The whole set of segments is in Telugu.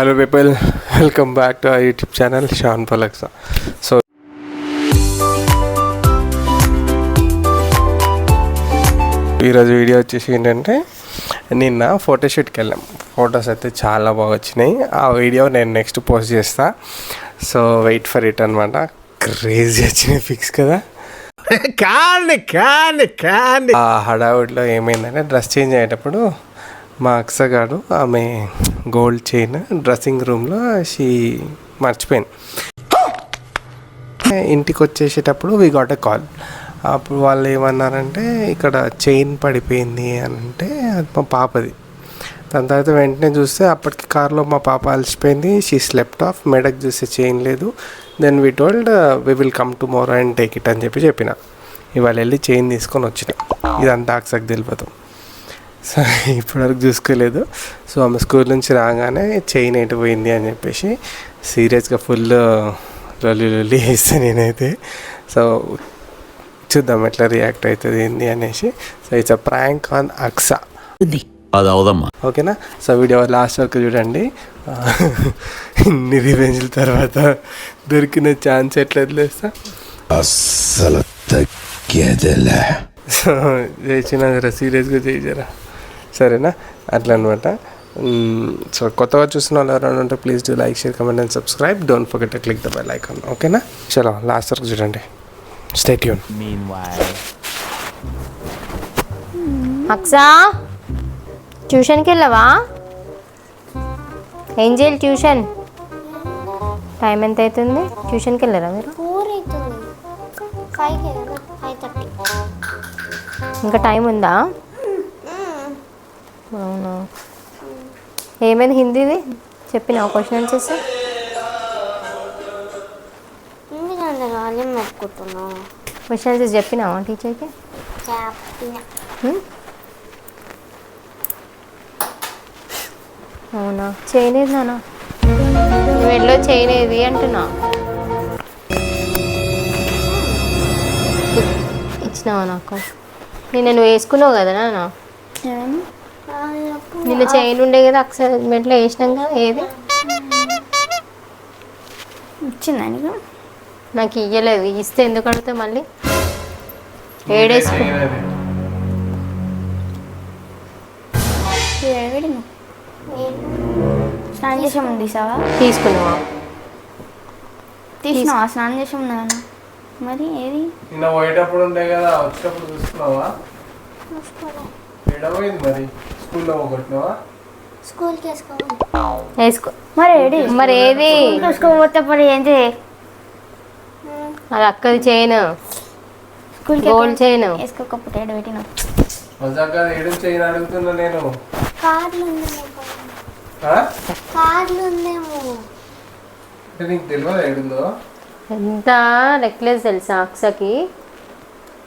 Hello people, welcome back to our YouTube channel Shan Palaksa. So ఈరోజు వీడియో వచ్చేసి ఏంటంటే, నిన్న ఫోటోషూట్కి వెళ్ళాం. ఫొటోస్ అయితే చాలా బాగా వచ్చినాయి. ఆ వీడియో నేను నెక్స్ట్ పోస్ట్ చేస్తా. సో వెయిట్ ఫర్ ఇట్ అనమాట. క్రేజీ వచ్చినాయి ఫిక్స్ కదా. ఆ హడావుడిలో ఏమైందంటే, డ్రెస్ చేంజ్ అయ్యేటప్పుడు మా అక్సగాడు ఆమె గోల్డ్ చైన్ డ్రెస్సింగ్ రూమ్లో మర్చిపోయింది. ఇంటికి వచ్చేసేటప్పుడు వి గాట్ ఎ కాల్. అప్పుడు వాళ్ళు ఏమన్నారంటే, ఇక్కడ చైన్ పడిపోయింది అని అంటే, అది మా పాపది. దాని తర్వాత వెంటనే చూస్తే అప్పటికి కార్లో మా పాప అలసిపోయింది. She slept of. మెడకు చూస్తే చైన్ లేదు. Then we told we will come tomorrow and take it అని చెప్పిన. ఇవాళ వెళ్ళి చైన్ తీసుకొని వచ్చినాం. ఇదంతా అక్సకు తెలిపోతాం. సో ఇప్పటివరకు చూసుకోలేదు. సో ఆమె స్కూల్ నుంచి రాగానే చైన్ ఎటు పోయింది అని చెప్పేసి సీరియస్గా ఫుల్ లొల్లి వేస్తే నేనైతే. సో చూద్దాం ఎట్లా రియాక్ట్ అవుతుంది ఏంది అనేసి. So it's a prank on Aksa. ఓకేనా? సో వీడియో లాస్ట్ వరకు చూడండి. ఇన్ని రివెంజ్ల తర్వాత దొరికిన ఛాన్స్ ఎట్లా వదిలేస్తా. అస్సలు తగ్గేదేలే. సో చేసిన జరా సీరియస్గా చేయించరా, సరేనా? అట్లా అనమాట. సో కొత్తగా చూసిన వాళ్ళు ఎవరైనా ఉంటే please do like, share, comment and subscribe. Don't forget to click the bell icon. ఓకేనా? చలో లాస్ట్ వరకు చూడండి. Stay tune. అక్సా, ట్యూషన్కి వెళ్ళావా? ఏం చేయాలి ట్యూషన్? టైం ఎంత అవుతుంది? ట్యూషన్కి వెళ్ళారా మీరు? ఇంకా టైం ఉందా? అవునా? ఏమైంది హిందీది? చెప్పినా క్వశ్చన్ ఆన్సర్స్? క్వశ్చన్ ఆన్సర్స్ చెప్పినావా టీచర్కి? అవునా? చేయలేదు నాన్న. వెళ్ళో చేయలేదు అంటున్నా. ఇచ్చినావా నాకు? నువ్వు వేసుకున్నావు కదా నాన్న. నిన్న చైన్ ఉండే కదా అక్సైట్మెంట్లో వేసినాం కదా. ఏది ఇచ్చిందని నాకు ఇయ్యలేదు. ఇస్తే ఎందుకు అడితే మళ్ళీ ఏడేసుకో. స్నానం చేసే ముందు తీసావా? తీసుకున్నావా? తీసినావా? స్నానం చేసే ముందు మరి ఏది నిన్న పోయేటప్పుడు ఉండే కదా, వచ్చేటప్పుడు చూసుకున్నావా? మరి స్కూల్లో పోగొట్టినావా? స్కూల్కి వేసుకో. మరి ఏది చూసుకోకపోతే మరి ఏంటి? అది అక్కది చైన్, గోల్డ్ చైన్. వేసుకోకపోతే ఏడు పెట్టినా ఏడు చైన్ అడుగుతున్నా నేను. నీకు తెలియదు ఏడుందో? ఎంత నెక్లెస్ తెలుసా అక్సకి?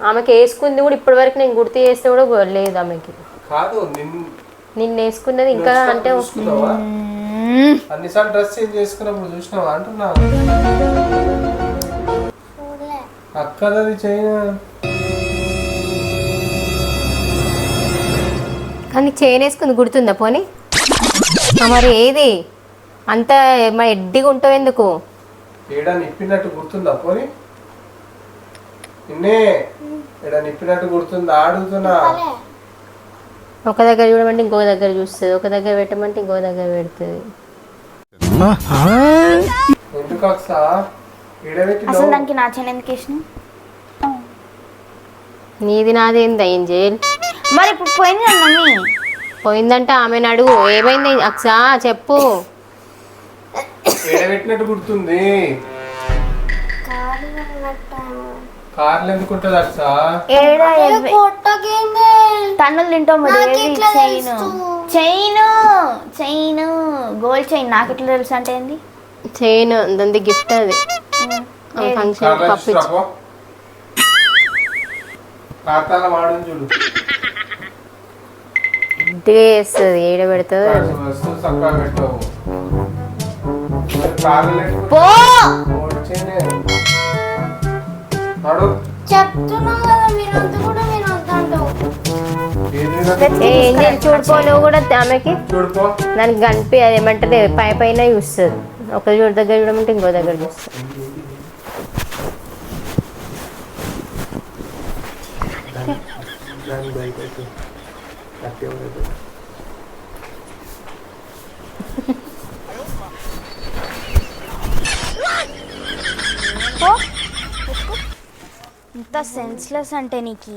ఆమెకి వేసుకుంది కూడా ఇప్పటి వరకు నేను గుర్తు చేస్తే కూడా లేదు ఆమెకి. కాదు, నిన్న వేసుకున్నది ఇంకా అంటే అన్నిసార్లు డ్రెస్ చేంజ్ చేసుకున్నప్పుడు చూసినావా అంటున్నా. అక్కదది చైన్. కానీ చైన్ వేసుకుంది గుర్తుందా పోనీ? మరి ఏది అంత మా ఎడ్డిగా ఉంటావు ఎందుకు? ఏడా నిప్పినట్టు గుర్తుందా పోనీ? నిన్నే ఏడా నిప్పినట్టు గుర్తుందా అడుగుతున్నా. ఒక దగ్గర చూడమంటే ఇంకొక దగ్గర చూస్తుంది, ఒక దగ్గర పెట్టమంటే ఇంకొక దగ్గర పెడుతుంది. ఎందుకు అసలు దానికి నా చైన్ ఎందుకు వేసిన? నీది నాది ఏంది ఏం చేయాలి? మరి ఇప్పుడు పోయింది కదా మమ్మీ. పోయిందంటే ఆమెను అడుగు. ఏమైంది అక్సా చెప్పు. పెట్టినట్టు గుర్తుంది. కార్లు ఎందుకు ఉంటుంది అక్సా? టన్నులు తింటాం. మరి chain chain chain gold chain నాకు ఎట్లా తెలుసు అంటే ఏంది? చైన్ దాని గిఫ్ట్. అది ఫంక్షన్ పంపించు. చూడు ఇంటిగా వేస్తుంది. ఏడ పెడుతుంది చెప్తున్నా కదా. మీరంతా కూడా మీరు వద్దంటావు. ఏం చేసి చూడుకో నువ్వు కూడా ఆమెకి చూడుకో. దానికి కనిపి అది ఏమంటది పై పైన చూస్తుంది. ఒక దగ్గర చూడమంటే ఇంకో దగ్గర చూస్తుంది. దాని బయట అయితే అట్టే ఉండదు. ఇంత సెన్స్లెస్ అంటే నీకు.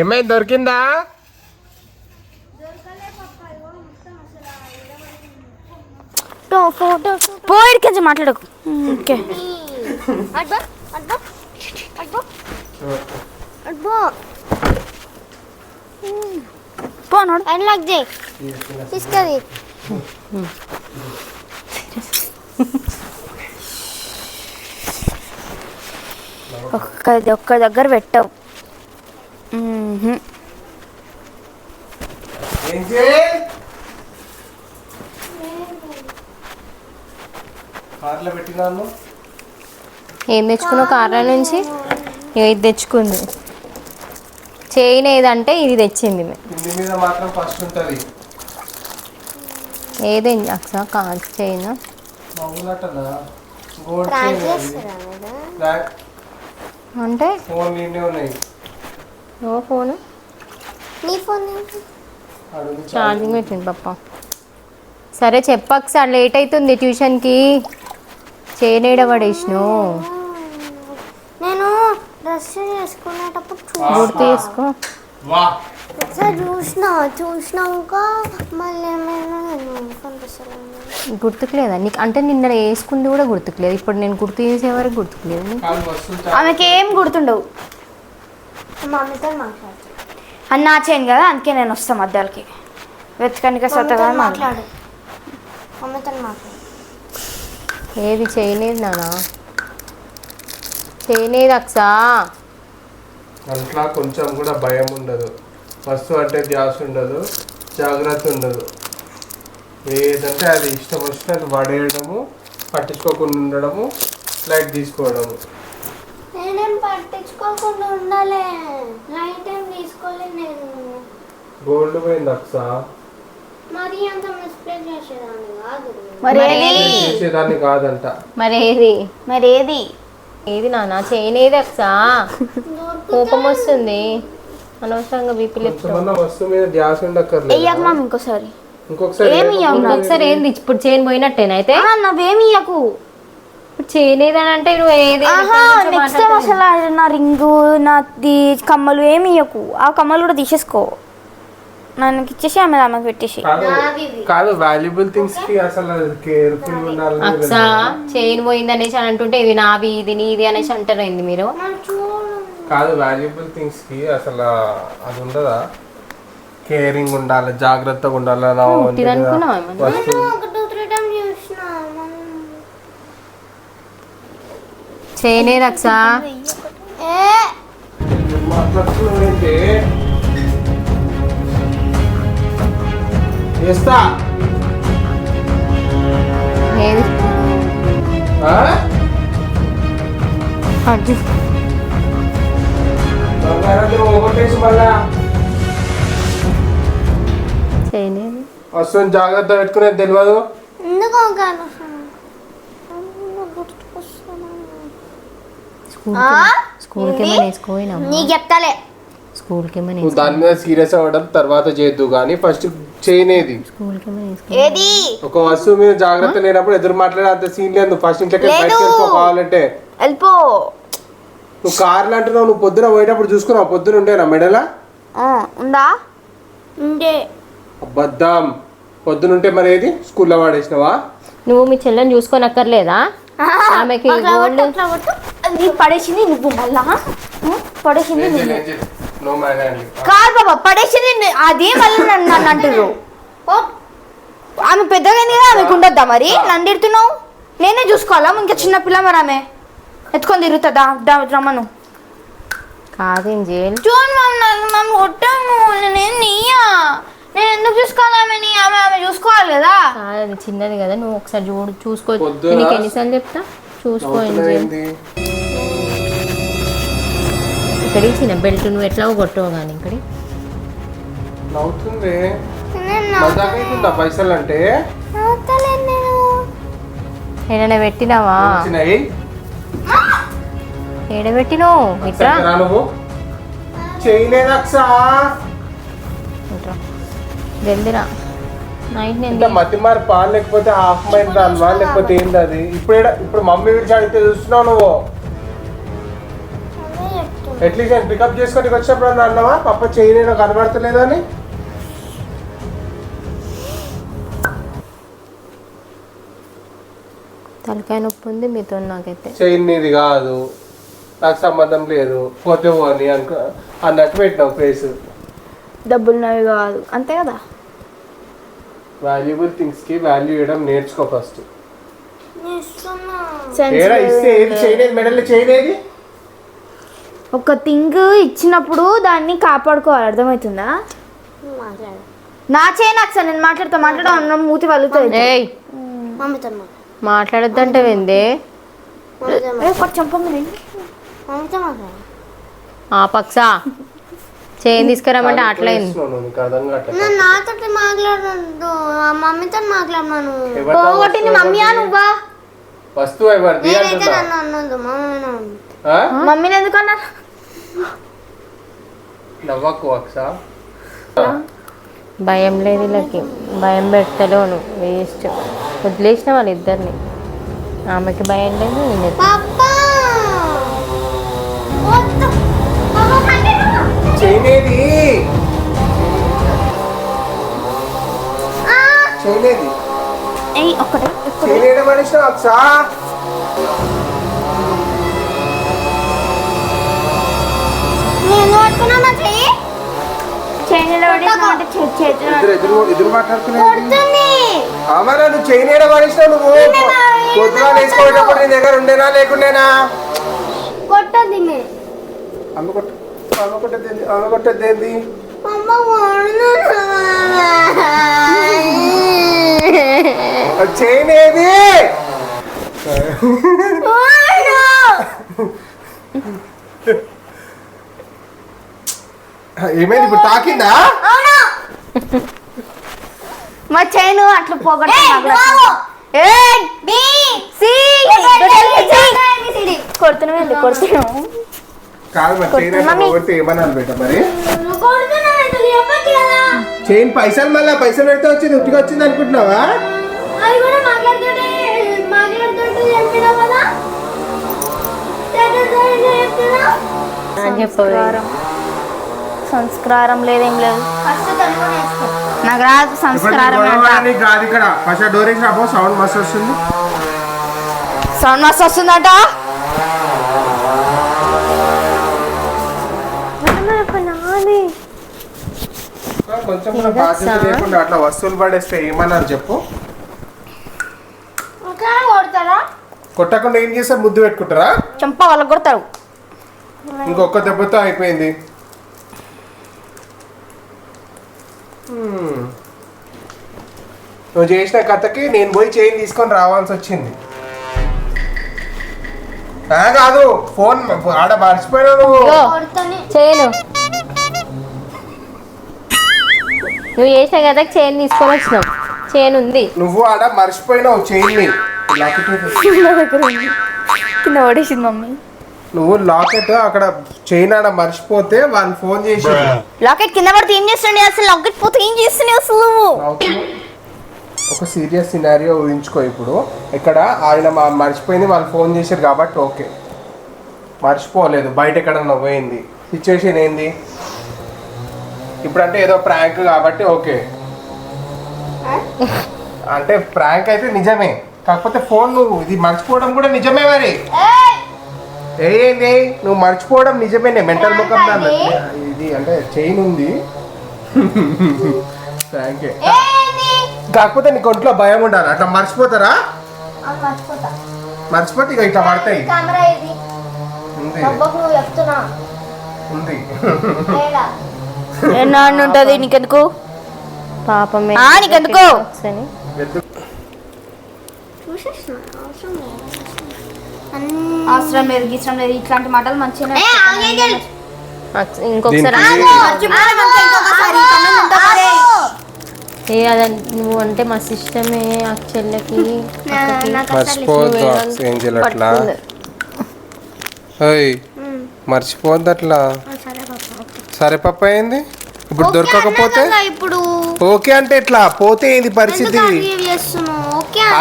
ఏమైంది, దొరికిందా? పోయిడికి కొంచెం మాట్లాడకు. ఓకే పోనాడు అన్లాక్ చేయి తీసుకొని ఒక్క దగ్గర పెట్టావు. కార్లో పెట్టినాను. ఏం తెచ్చుకున్నావు కార్ల నుంచి? ఇది తెచ్చుకుంది. చైన్ ఏదంటే ఇది తెచ్చింది. ఇంటి మీద మాత్రం ఫస్ట్ ఉంటుంది. ఏదేం అక్స కాదు చైన్ మామూలటనా గోల్డ్ ప్రాంక్ చైన్ చేస్తారా మేడం? అంటే ఫోన్ నిండే ఉన్నాయి. ఓ ఫోను నీ ఫోన్ ఏంటి? అడుగు ఛార్జింగ్ పెట్టింది పప్ప. సరే చెప్పక సార్ లేట్ అవుతుంది ట్యూషన్కి. చైన్ ఏడ పడేసిను నేను డ్రెస్ చేసుకునేటప్పుడు గుర్తు చేసుకో. వా ఒకసారి చూసినాక మళ్ళీ ఏమైనా నేను కనిపిస్తాను. గుర్తుకు లేదా నీకు? అంటే నిన్న వేసుకుంది కూడా గుర్తుకు లేదు. ఇప్పుడు నేను గుర్తు చేసే వరకు గుర్తుకు లేదు నీకు. కాలు వస్తుంది. ఆమెకి ఏం గుర్తుండవు. మమ్మీతో మాట్లాడు. అని నా చేయను కదా, అందుకే నేను వస్తాను మధ్యాలకి వెతకనిక సత్తగా మాట్లాడు. మమ్మీతో మాట్లాడు. ఏది చేయలేదు నానా, చేయలేదు అక్సా. అట్లా కొంచెం కూడా భయం ఉండదు. వస్తువు అంటే ధ్యాస ఉండదు, జాగ్రత్త ఉండదు. ఏదంటే అది ఇష్టం వచ్చినట్టు పడేయడము, పట్టించుకోకుండా ఉండడము, లైట్ తీసుకోవడము. నేనేం పట్టించుకోకుండా ఉండాలి. లైట్ ఏం తీసుకోలేదు నేను. గోల్డ్ పోయింది అక్స. మరి అంత మిస్ప్లేస్ చేసేదాన్ని కాదు. చేసేదాన్ని కాదంట. మరేది ఏది నాన్న చేయనేది అక్సా. కోపం వస్తుంది అనవసరంగా బీపీ కొంచెమన్నా వస్తువు మీద ధ్యాస ఉండక్కర్లేదు. వెయ్యకు మామ ఇంకోసారి. ఇంకొకసారి ఇంకొకసారి ఏంది ఇప్పుడు చైన్ పోయినట్టేనైతే నువ్వేమి ఇయ్యకు. ఇప్పుడు చేయలేదని అంటే నువ్వు ఏది నెక్స్ట్ టైం అసలు నా రింగు నాది కమ్మలు ఏమి ఇయ్యకు. ఆ కమ్మలు కూడా తీసేసుకో, నాకు ఇచ్చేసి ఆమెకు పెట్టేసి. కాదు వాల్యుబుల్ థింగ్స్ కి అసలు కేర్ఫుల్ ఉండాలి. అక్సా చైన్ పోయింది అనేసి అని అంటుంటే ఇది నావి ఇది నీది అనేసి అంటారు ఏంది మీరు? కాదు వాల్యుబుల్ థింగ్స్ కి అసలు అది ఉండదా? కేరింగ్ ఉండాలి, జాగ్రత్తగా ఉండాలి. అనుకున్నావా ఏమన్నా? ఒక 2-3 టైమ్స్ చూసిన. చేయలేదు అక్సా. మాట్లాడుతున్నావేంటి? చేస్తా ఏది ఆ? అడ్డు. బంగారం ఒకటేసి మళ్ళా చేయలేదు. వస్తువుని జాగ్రత్త పెట్టుకునేది తెలియదు. ఎందుకు ఒక అనవసరం? గుర్తుకొస్తున్నా. స్కూల్కి ఏమైనా వేసుకోయినా? నీకు చెప్తాలే. స్కూల్కి ఏమైనా నువ్వు దాని మీద సీరియస్ అవ్వడం తర్వాత చేద్దు కానీ ఫస్ట్ చేయనేది. స్కూల్కి ఏమైనా వేసుకో. ఏది ఒక వస్తువు మీద జాగ్రత్త లేనప్పుడు ఎదురు మాట్లాడే అంత సీన్ లేదు. ఫస్ట్ ఇంట్లోకి బయటకు వెళ్ళిపోవాలంటే వెళ్ళిపో. నువ్వు కార్లు అంటున్నావు. నువ్వు పొద్దున పోయేటప్పుడు చూసుకున్నావు? పొద్దున ఉండేనా మెడలా? ఉందా? ఉండే. అబద్ధం. పొద్దునుంటే మరి ఏది స్కూల్లో వాడేసినావా? నువ్వు మీ చెల్లెని చూసుకోనక్కర్లేదా? ఆమెకి గోల్డ్ నీ పడేసింది నువ్వు మళ్ళా పడేసింది నువ్వు నో మ్యాన్ అండి. కాదు బాబా పడేసింది అది మళ్ళీ నన్ను అంటారు ఆమె పెద్దగా అయింది కదా ఆమెకు ఉండద్దా మరి నన్ను తిడుతున్నావు నేనే చూసుకోవాలా ఇంకా చిన్న పిల్ల మరి ఆమె ఎత్తుకొని తిరుగుతుందా రమ్మను కాదు ఏంజెల్ చూడు నన్ను కొట్టాము నేను నీయా నేను ఎందుకు చూసుకోవాలి ఆమె చూసుకోవాలి కదా కాదు అది చిన్నది కదా నువ్వు ఒకసారి చూసుకో పొద్దున నీకు ఎన్నిసార్లు చెప్తా చూసుకో ఏంజెల్ ఏంది? ఇక్కడ ఇచ్చిన బెల్ట్ నువ్వు ఎట్లా కొట్టవు కానీ ఇక్కడ నవ్వుతుంది మజాక్ అవుతుందా పైసలు అంటే ఏదైనా పెట్టినావా వచ్చినాయి ఏడబెట్టినావు ఇట్రా రా నువ్వు చేయలేదక్సా ఇట్రా జల్దిరా నైట్ ఇంత నేను మతి మరి పాలు లేకపోతే హాఫ్ మైండ్ రానువా లేకపోతే ఏంది అది ఇప్పుడు మమ్మీ విడిచి అడిగితే చూస్తున్నావు నువ్వు ఎట్లీస్ట్ నేను పికప్ చేసుకొని వచ్చినప్పుడు అని అన్నావా పప్ప చేయలేను కనబడతలేదు అని తలకాయ నొప్పి ఉంది మీతో నాకైతే చైన్ నీది కాదు నాకు సంబంధం లేదు పోతే పోని అన్నట్టు పెట్టినావు ఫేస్ డబ్బులు నవి కాదు అంతే కదా వాల్యుబుల్ థింగ్స్ కి వాల్యూ ఇవ్వడం నేర్చుకో ఫస్ట్ Sense ఏడా ఇస్తే ఏది చేయలేదు మెడల్ చేయలేదు ఒక థింగ్ ఇచ్చినప్పుడు దాన్ని కాపాడుకోవాలి అర్థమవుతుందా నా చేయి నాకు సార్ నేను మాట్లాడతా అన్నం మూతి వలుగుతుంది ఏయ్ మమ్మీతో మాట్లాడొద్దంటే విందే చంపండి మమ్మీతో మాట్లాడు ఆ పక్ష చేయి తీసుకురామంటే అట్లయింది నీకు అర్థం కావట్లేదు. నేను నాతో మాట్లాడదు మమ్మీతో మాట్లాడమను ఎవరితో పోగొట్టింది మమ్మీయా నువ్వా వస్తువు ఎవరిది నేనైతే అంటున్నా నన్ను అన్నది మమ్మీ ఆ? మమ్మీని ఎందుకన్నా నవ్వకు అక్స భయం లేదు వీళ్ళకి భయం పెడతలేను వేస్ట్ వదిలేసిన వాళ్ళిద్దరిని ఆమెకి భయం లేదు ఈయనకి. పాపా వద్దు చేయలేదు చేయలేదు ఏయ్ ఒక్కటే చేయలేడు మనిషి అక్స నేను పట్టుకున్నా చెయ్యి ఎదురు మాట్లాడుతున్నావు కొడుతుంది అమరా నువ్వు చేయలేడు మనిషి నువ్వు పొద్దున వేసుకోవటప్పుడు నీ దగ్గర ఉండేనా లేకుండేనా కొట్టద్ది మే అమ్మ కొట్టద్దు ఏంది అమ్మ కొడుతుంది చేయలేది ఏమైంది ఇప్పుడు తాకిందా మా చైన్ అట్లా పోగొట్టు కొడుతున్నావు కాదు మరి చైన్ మమ్మీ. పోగొట్టి ఏమన్నాను బేట మరి చైన్ పైసలు మళ్ళీ పైసలు పెడితే వచ్చింది ఉట్టిగా వచ్చింది అనుకుంటున్నావా అది కూడా మాట్లాడుతుంటే చెప్పినా కదా అని చెప్పవు సంస్కారం లేదేం లేదు ఫస్ట్ తెలుగు నేర్చుకో నాకు రాదు సంస్కారం నీకు కాదు ఇక్కడ ఫస్ట్ డోర్ వేసి రాబో సౌండ్ మస్తు వస్తుంది సౌండ్ మస్తు వస్తుందట కొంచెం కూడా బాధ్యత లేకుండా అట్లా వస్తువులు పడేస్తే ఏమన్నారు చెప్పు ఇంకా కొడతారా కొట్టకుండా ఏం చేస్తారు ముద్దు పెట్టుకుంటారా చెంప వాళ్ళకి కొడతారు ఇంకొక దెబ్బతో అయిపోయింది నువ్వు చేసిన కథకి నేను పోయి చైన్ తీసుకొని రావాల్సి వచ్చింది కాదు ఫోన్ ఆడ మర్చిపోయినా నువ్వు కొడతానే చేయను నువ్వు చేసిన కదా చైన్ తీసుకొని వచ్చినావు చైన్ ఉంది నువ్వు ఆడ మర్చిపోయినావు చైన్ ని కింద పడేసింది మమ్మీ నువ్వు లాకెట్ అక్కడ చైన్ ఆడ మర్చిపోతే వాళ్ళు ఫోన్ చేసి లాకెట్ కింద పడితే ఏం చేస్తుండే అసలు లాకెట్ పోతే ఏం చేస్తుండే అసలు నువ్వు ఒక సీరియస్ సినారియో ఊహించుకో ఇప్పుడు ఇక్కడ ఆయన మర్చిపోయింది వాళ్ళు ఫోన్ చేశారు కాబట్టి ఓకే మర్చిపోలేదు బయట ఎక్కడన్నా పోయింది సిచ్యువేషన్ ఏంది ఇప్పుడంటే ఏదో ప్రాంక్ కాబట్టి ఓకే అంటే ప్రాంక్ అయితే నిజమే కాకపోతే ఫోన్ నువ్వు ఇది మర్చిపోవడం కూడా నిజమే మరి. ఏంటి నువ్వు మర్చిపోవడం నిజమేనే మెంటల్ ముఖం దాన్ని. ఇది అంటే చైన్ ఉంది. Thank you. కాకపోతే నీకు ఒంట్లో భయం ఉండాలి. అట్లా మర్చిపోతారా? మర్చిపోతే ఇక ఇట్లా పడతాయి. కెమెరా ఇది ఉంది అబ్బకు నువ్వు చెప్తున్నా ఉంది. లేదా ఎన్నాళ్ళు ఉంటుంది నీకెందుకు? పాపమే నీకెందుకు? అని చూసేసిన అవసరం లేదు అవసరం లేదు గీసరం లేదు ఇట్లాంటి మాటలు మంచిగా ఇంకొకసారి నువ్వు అంటే మా సిస్టమే అక్షల్లకి మర్చిపోవద్దు ఏంజల్ అట్లా. మర్చిపోవద్దు అట్లా. సరే పప్ప అయింది. ఇప్పుడు దొరకకపోతే ఇప్పుడు ఓకే అంటే ఎట్లా పోతే ఏంది పరిస్థితి?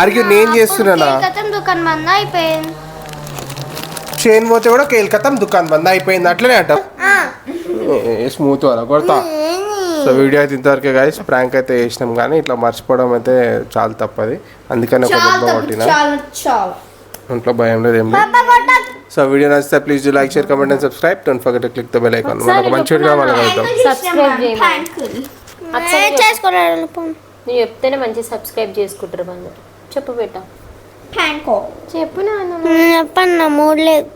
ఆర్గ్యూ నేను చేస్తున్నానా? దుకాణం బంద్ అయిపోయింది. చైన్ పోతే కూడా కేల్కతం దుకాణం బంద్ అయిపోయింది అట్లనే అంట. స్మూత్ అలా కొడతా. సో వీడియో అయితే ఇంతవరకే గైస్. ప్రాంక్ అయితే చేసినాం కానీ ఇట్లా మర్చిపోవడం అయితే చాలా తప్పది. అందుకని ఒక దెబ్బ కొట్టిన. ఇంట్లో భయం లేదు ఏం లేదు. సో వీడియో నచ్చితే please do like share comment and subscribe. Don't forget to click the bell icon. మనకు మంచి వీడియో మళ్ళీ కలుద్దాం. సబ్స్క్రైబ్ చేయండి. చేసుకోలేదు నువ్వు చెప్తేనే మంచి సబ్స్క్రైబ్ చేసుకుంటారు వాళ్ళు. చెప్పు బేట. చెప్పు నాన్న. చెప్పన్న మూడు లేదు.